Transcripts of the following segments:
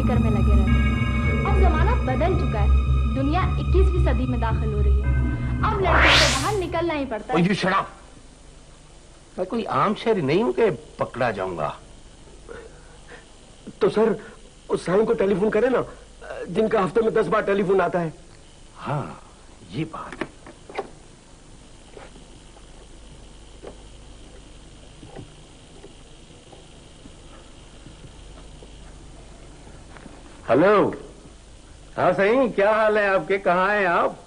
फिक्र में लगे रहते हैं। अब जमाना बदल चुका है, दुनिया 21वीं सदी में दाखिल हो रही है। अब लड़के को बाहर निकलना ही पड़ता है। शराब, मैं कोई आम शहरी नहीं हूं कि पकड़ा जाऊंगा। तो सर उस साईं को टेलीफोन करें ना, जिनका हफ्ते में 10 बार टेलीफोन आता है। हाँ, ये बात। हेलो। हाँ सही, क्या हाल है आपके? कहाँ हैं आप?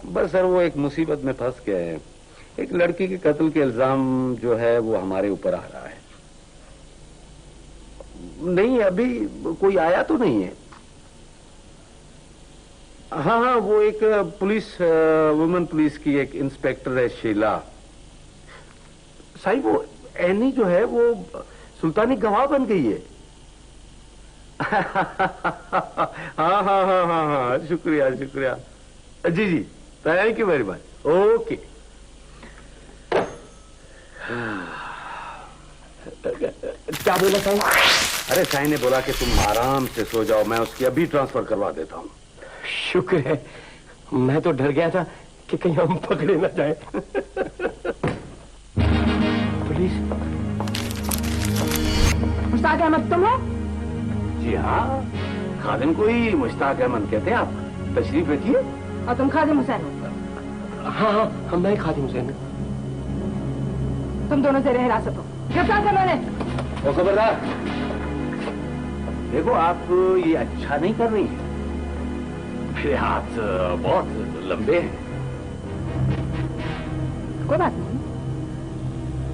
बस सर वो एक मुसीबत में फंस गए हैं। एक लड़की के कत्ल के इल्जाम जो है वो हमारे ऊपर आ रहा है। नहीं, अभी कोई आया तो नहीं है। हाँ हाँ, वो एक पुलिस, वुमेन पुलिस की एक इंस्पेक्टर है शीला। साईं वो एनी जो है वो सुल्तानी गवाह बन गई है। हाँ हाँ हाँ हाँ हाँ, शुक्रिया शुक्रिया। जी जी, thank you very much. Okay. क्या बोला साईं? अरे साईं ने बोला कि तुम आराम से सो जाओ, मैं उसकी अभी ट्रांसफर करवा देता हूँ। शुक्र है, मैं तो डर गया था कि कहीं हम पकड़े ना जाए। पुलिस। मुश्ताक अहमद तुम हो? जी हाँ, खादिम को ही मुश्ताक अहमद कहते हैं। आप तशरीफ रखिए। और तुम खादिम हुसैन हो? हाँ हाँ, हम मैं खादिम हुसैन। तुम दोनों जेर हिरासत हो, गिरफ्तार करो इन्हें। ओ खबरदार, देखो आप ये अच्छा नहीं कर रही है। मेरे हाथ बहुत लंबे हैं। कोई बात नहीं,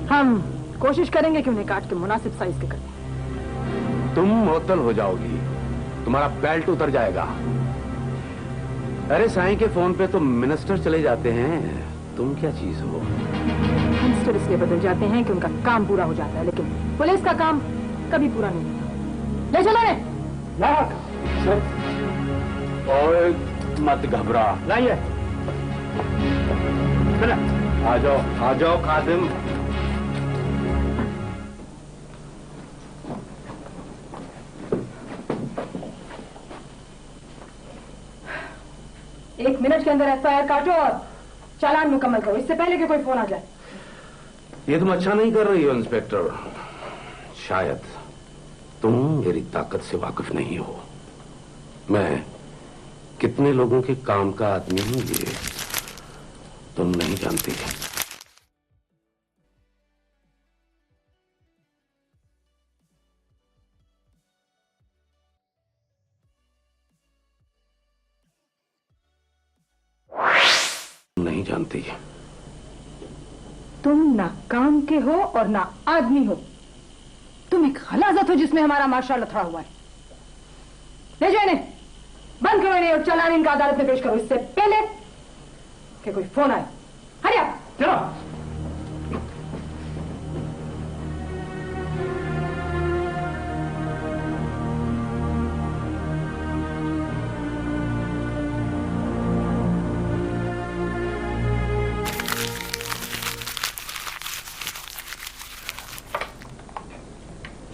हम कोशिश करेंगे कि उन्हें काट के मुनासिब साइज के करें। तुम मुअत्तल हो जाओगी, तुम्हारा बेल्ट उतर जाएगा। अरे साईं के फोन पे तो मिनिस्टर चले जाते हैं, तुम क्या चीज हो? मिनिस्टर इसलिए बदल जाते हैं कि उनका काम पूरा हो जाता है, लेकिन पुलिस का काम कभी पूरा नहीं होता। ले चलो ने। सर। और मत घबरा। लाइए। आ जाओ खादिम। एक मिनट के अंदर एफआईआर काटो और चालान मुकम्मल करो, इससे पहले कि कोई फोन आ जाए। ये तुम अच्छा नहीं कर रही हो इंस्पेक्टर। शायद तुम मेरी ताकत से वाकिफ नहीं हो। मैं कितने लोगों के काम का आदमी हूं ये तुम नहीं जानती। नहीं जानती। तुम ना काम के हो और ना आदमी हो, तुम एक खलाजत हो जिसमें हमारा माशा लथड़ा हुआ है। ले जाओ इन्हें, बंद करो इन्हें और चालान इनका अदालत में पेश करो, इससे पहले कि कोई फोन आए। हरी आप चलो।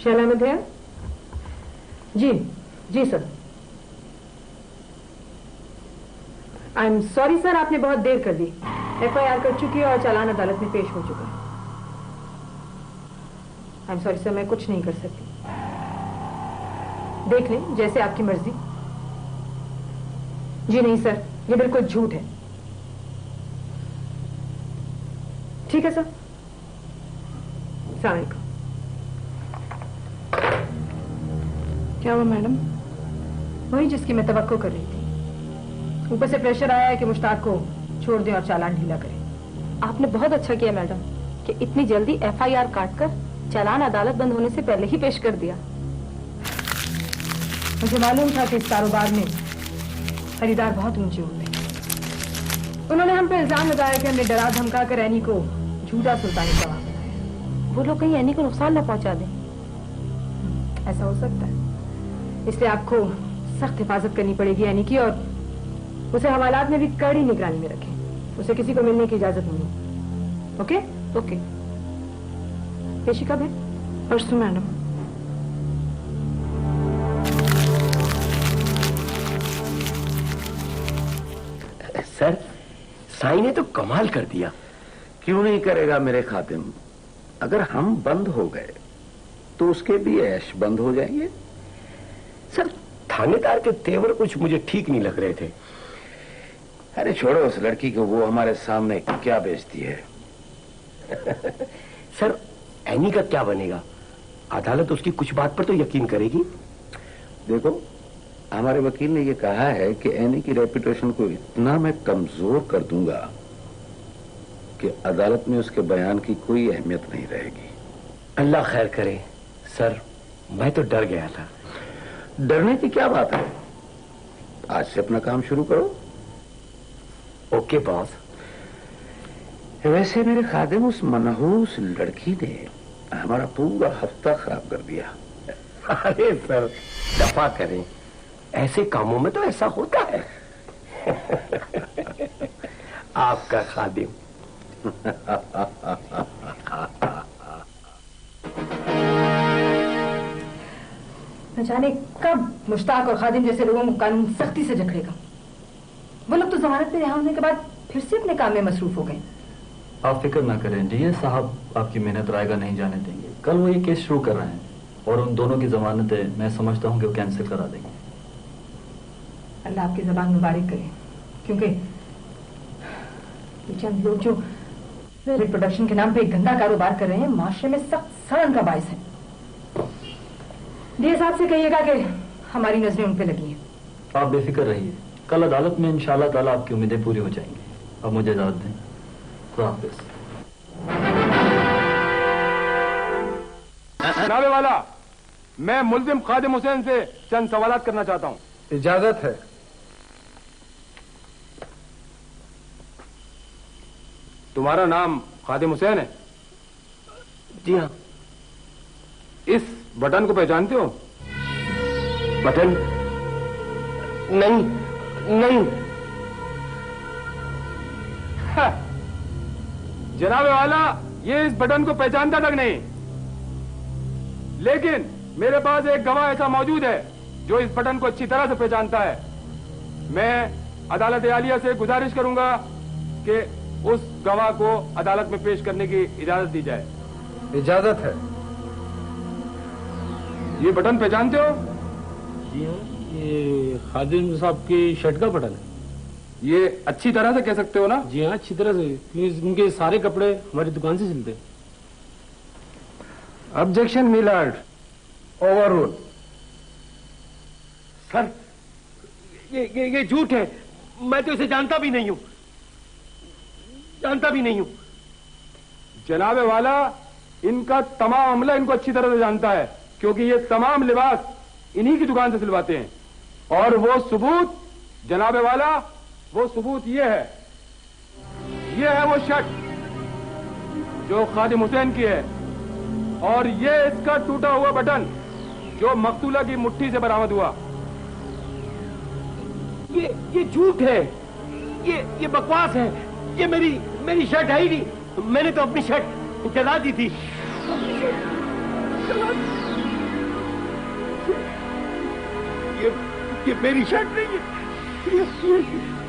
शैला मध्या। जी जी sir. I am sorry sir, आपने बहुत देर कर दी। एफआईआर कर चुकी है और चालान अदालत में पेश हो चुका है। आई एम सॉरी सर, मैं कुछ नहीं कर सकती। देख लें, जैसे आपकी मर्जी। जी नहीं सर, ये बिल्कुल झूठ है। ठीक है सर, अस्सलाम वालेकुम। क्या हुआ मैडम? वही जिसकी मैं तवक्को कर रही थी। ऊपर से प्रेशर आया है कि मुश्ताक को छोड़ दें और चालान ढीला करें। आपने बहुत अच्छा किया मैडम कि इतनी जल्दी एफआईआर काटकर चालान अदालत बंद होने से पहले ही पेश कर दिया। मुझे मालूम था कि इस कारोबार में खरीदार बहुत ऊंचे होते हैं। उन्होंने हम पे इल्जाम लगाया कि हमने डरा धमका कर एनी को झूठा सुल्तानी गवाह बनाया। वो लोग कहीं एनी को नुकसान न पहुंचा दें। ऐसा हो सकता है, इसलिए आपको सख्त हिफाजत करनी पड़ेगी एनी की, और उसे हवालात में भी कड़ी निगरानी में रखें। उसे किसी को मिलने की इजाजत नहीं। Okay okay. पेशी कब है? परसों मैडम। सर, साईं ने तो कमाल कर दिया। क्यों नहीं करेगा मेरे खातिम? अगर हम बंद हो गए तो उसके भी ऐश बंद हो जाएंगे। सर, थानेदार के तेवर कुछ मुझे ठीक नहीं लग रहे थे। अरे छोड़ो उस लड़की को, वो हमारे सामने क्या बेचती है। सर, एनी का क्या बनेगा? अदालत उसकी कुछ बात पर तो यकीन करेगी। देखो, हमारे वकील ने ये कहा है कि एनी की रेपुटेशन को इतना मैं कमजोर कर दूंगा कि अदालत में उसके बयान की कोई अहमियत नहीं रहेगी। अल्लाह खैर करे। सर, मैं तो डर गया था। डरने की क्या बात है? आज से अपना काम शुरू करो। Okay boss. वैसे मेरे खादिम, उस मनहूस लड़की ने हमारा पूरा हफ्ता खराब कर दिया। अरे सर, दफा करें, ऐसे कामों में तो ऐसा होता है। आपका खादिम। न जाने कब मुश्ताक और खादिम जैसे लोगों को कानून सख्ती से जकड़ेगा। वो लोग तो जमानत पे रिहा होने के बाद फिर से अपने काम में मसरूफ हो गए। आप फिक्र ना करें, डीए साहब आपकी मेहनत रायगा नहीं जाने देंगे। कल वो ये केस शुरू कर रहे हैं और उन दोनों की जमानतें मैं समझता हूं कि वो कैंसिल करा देंगे। अल्लाह आपकी जबान मुबारक करे, क्योंकि ये चंद लोग जो रिप्रोडक्शन के नाम पे एक गंदा कारोबार कर रहे हैं, माशरे में सख्त सड़न का बायस है। डीए साहब से कहिएगा कि हमारी नजरें उन पे लगी हैं। आप बेफिक्र रहिए, कल अदालत में इंशाल्लाह ताला आपकी उम्मीदें पूरी हो जाएंगी। अब मुझे इजाजत दें। खुदा हाफिज। जनाबे वाला, मैं मुल्जिम खादिम हुसैन से चंद सवालात करना चाहता हूं। इजाजत है। तुम्हारा नाम खादिम हुसैन है? जी हाँ। इस बटन को पहचानते हो? बटन? नहीं नहीं। जनाबे वाला, ये इस बटन को पहचानता तक नहीं, लेकिन मेरे पास एक गवाह ऐसा मौजूद है जो इस बटन को अच्छी तरह से पहचानता है। मैं अदालत आलिया से गुजारिश करूंगा कि उस गवाह को अदालत में पेश करने की इजाजत दी जाए। इजाजत है। ये बटन पहचानते हो? जी हाँ, ये खादिम साहब की शर्ट का बटन है। ये अच्छी तरह से कह सकते हो ना? जी हाँ, अच्छी तरह से, क्योंकि उनके सारे कपड़े हमारी दुकान से सिलते हैं। Objection मिलर्ड, overrule. सर, ये झूठ है। मैं तो इसे जानता भी नहीं हूं, जानता भी नहीं हूं। जनाबे वाला, इनका तमाम अमला इनको अच्छी तरह से जानता है, क्योंकि ये तमाम लिबास इन्हीं की दुकान से सिलवाते हैं। और वो सबूत, जनाबे वाला, वो सबूत ये है वो शर्ट जो खादिम हुसैन की है, और ये इसका टूटा हुआ बटन जो मकतूला की मुट्ठी से बरामद हुआ। ये झूठ है, ये बकवास है। ये मेरी शर्ट है ही नहीं। मैंने तो अपनी शर्ट जला दी थी। ये मेरी शर्ट नहीं है।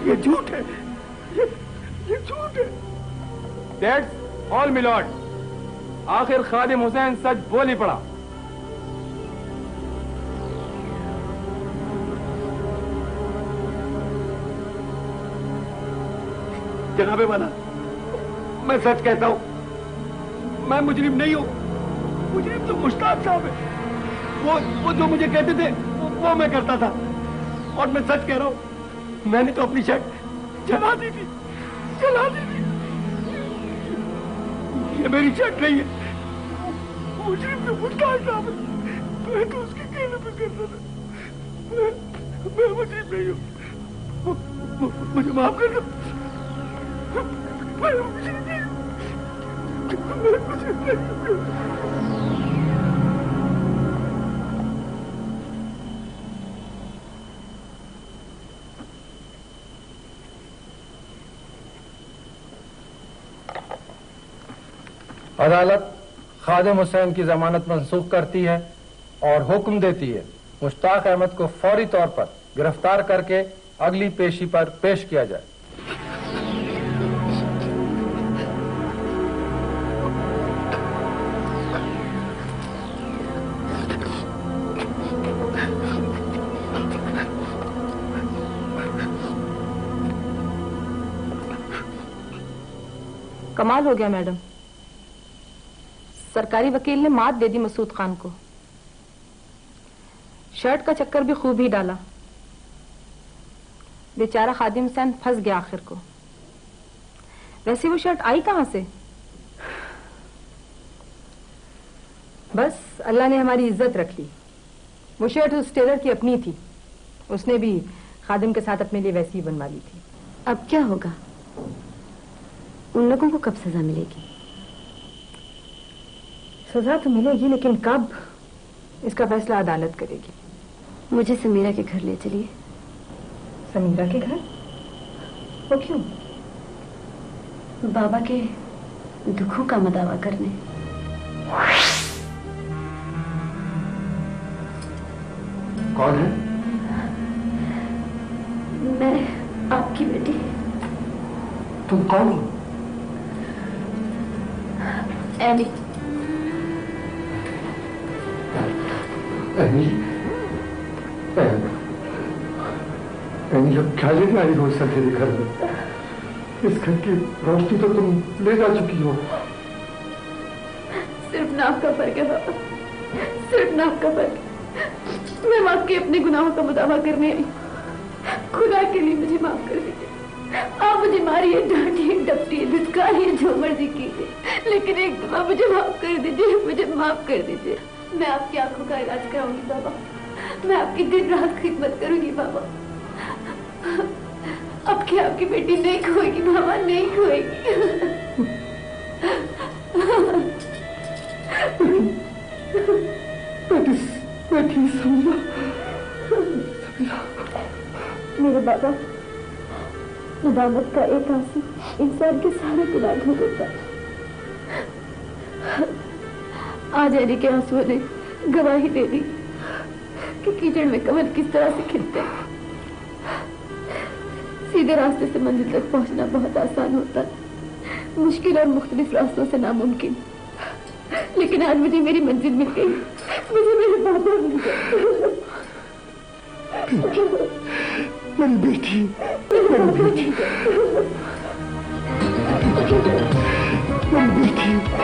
ये झूठ है। ये झूठ है। That's all milord. आखिर खादिम हुसैन सच बोल ही पड़ा। जनाबे वाला, मैं सच कहता हूं, मैं मुजरिम नहीं हूं। मुजरिम तो मुश्ताक साहब है। वो जो मुझे कहते थे वो मैं करता था। और मैं सच कह रहा हूं, मैंने तो अपनी शर्ट जला दी थी। ये मेरी शर्ट नहीं है। मुजरिम तो मुश्ताक साहब है। मैं तो उसके कहने पे करता था। मैं मुजरिम नहीं हूं। मुझे माफ कर दो। अदालत खादिम हुसैन की जमानत मंसूख करती है और हुक्म देती है मुश्ताक अहमद को फौरी तौर पर गिरफ्तार करके अगली पेशी पर पेश किया जाए। कमाल हो गया मैडम, सरकारी वकील ने मात दे दी मसूद खान को। शर्ट का चक्कर भी खूब ही डाला, बेचारा खादिम हुसैन फंस गया आखिर को। वैसे वो शर्ट आई कहां से? बस अल्लाह ने हमारी इज्जत रख ली। वो शर्ट उस टेलर की अपनी थी, उसने भी खादिम के साथ अपने लिए वैसी ही बनवा ली थी। अब क्या होगा? उन लोगों को कब सजा मिलेगी? सजा तो मिलेगी, लेकिन कब, इसका फैसला अदालत करेगी। मुझे समीरा के घर ले चलिए। समीरा के घर? वो क्यों? बाबा के दुखों का मदावा करने। कौन है? मैं आपकी बेटी। तुम कौन हो? एनी। एनी, अब क्या लेने आई हो इस अंधेरे घर में? इस घर की रोशनी तो तुम ले जा चुकी हो। सिर्फ नाक का फर्क है बाबा, सिर्फ नाक का फर्क। मैं वाकई अपने गुनाहों का मुदावा करने आई। खुदा के लिए मुझे माफ कर दीजिए। आप मुझे मारिए, डांटिए, डपटिए, धुतकारिए, जो मर्जी कीजिए, लेकिन एक दफा मुझे माफ कर दीजिए, मुझे माफ कर दीजिए। मैं आपकी आंखों का इलाज कराऊंगी बाबा, मैं आपकी दिन रात खिदमत करूंगी बाबा। अब क्या आपकी बेटी नहीं खोएगी बाबा, नहीं खोएगी। बेटी समीरा, मेरे बाबा, नदामत का एक आंसू इंसान के सारे गुनाह धो देता है। आज एनी के आंसुओं ने गवाही दे दी कि कीचड़ में कमल किस तरह से खिलते हैं। सीधे रास्ते से मंजिल तक पहुंचना बहुत आसान होता है, मुश्किल और मुख्तलिफ रास्तों से नामुमकिन। लेकिन आज मुझे मेरी मंजिल मिल गई, मुझे मेरे बाबा मिल गए। मेरी बेटी, मेरी बेटी, मेरी बेटी।